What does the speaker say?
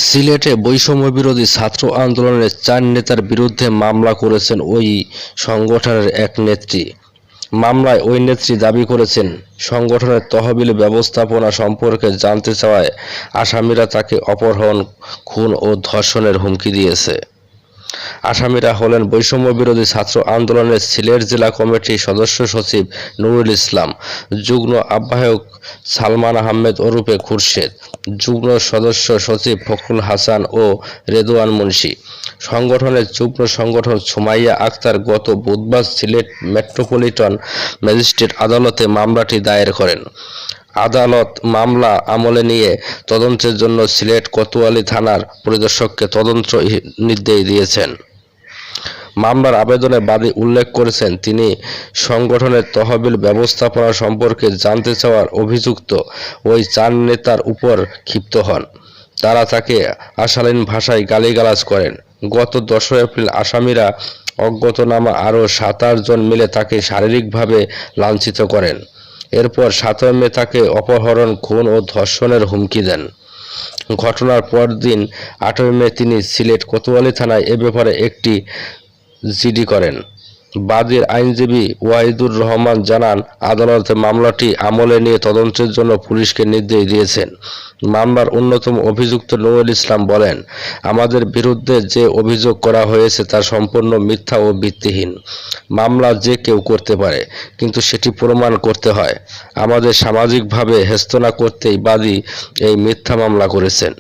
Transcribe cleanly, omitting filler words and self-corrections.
সিলেটে বৈষম্যবিরোধী ছাত্র আন্দোলনের 4 নেতার বিরুদ্ধে মামলা করেছেন ওই সংগঠনের এক নেত্রী। মামলায় ওই নেত্রী দাবি করেছেন, সংগঠনের তহবিল ব্যবস্থাপনা সম্পর্কে জানতে চাওয়ায় আসামিরা তাকে অপহরণ, খুন ও ধর্ষণের হুমকি দিয়েছে। আসামিরা হলেন বৈষম্যবিরোধী ছাত্র আন্দোলনের সিলেট জেলা কমিটির সদস্য সচিব নুরুল ইসলাম, যুগ্ম আহ্বায়ক সালমান আহমেদ ওরফে খুরশেদ, যুগ্ম সদস্য সচিব ফখরুল হাসান ও রেদওয়ান মুন্সী। সংগঠনের যুগ্ম সংগঠক সুমাইয়া আক্তার গত বুধবার সিলেট মেট্রোপলিটন ম্যাজিস্ট্রেট আদালতে মামলাটি দায়ের করেন। আদালত মামলা আমলে নিয়ে তদন্তের জন্য সিলেট কোতোয়ালি থানার পরিদর্শককে তদন্ত নির্দেশ দিয়েছেন। মামলার আবেদনে বাদী উল্লেখ করেছেন, তিনি সংগঠনের তহবিল ব্যবস্থাপনা সম্পর্কে জানতে চাওয়ার অভিযুক্ত ওই 4 নেতার উপর ক্ষিপ্ত হন। তারা তাকে অশালীন ভাষায় গালিগালাজ করেন। গত 10 এপ্রিল আসামিরা অজ্ঞাতনামা আরও 27 জন মিলে তাকে শারীরিকভাবে লাঞ্ছিত করেন। এরপর 17 মে তাকে অপহরণ, খুন ও ধর্ষণের হুমকি দেন। ঘটনার পরদিন 18 মে তিনি সিলেট কোতোয়ালি থানায় এ ব্যাপারে একটি জিডি করেন। বাদীর আইনজীবী ওয়াহিদুর রহমান জানান, আদালতে মামলাটি আমলে নিয়ে তদন্তের জন্য পুলিশকে নির্দেশ দিয়েছেন। মামলার অন্যতম অভিযুক্ত নুরুল ইসলাম বলেন, আমাদের বিরুদ্ধে যে অভিযোগ করা হয়েছে তা সম্পূর্ণ মিথ্যা ও ভিত্তিহীন। মামলা যে কেউ করতে পারে, কিন্তু সেটি প্রমাণ করতে হয়। আমাদের সামাজিকভাবে হেস্তনা করতেই বাদী এই মিথ্যা মামলা করেছেন।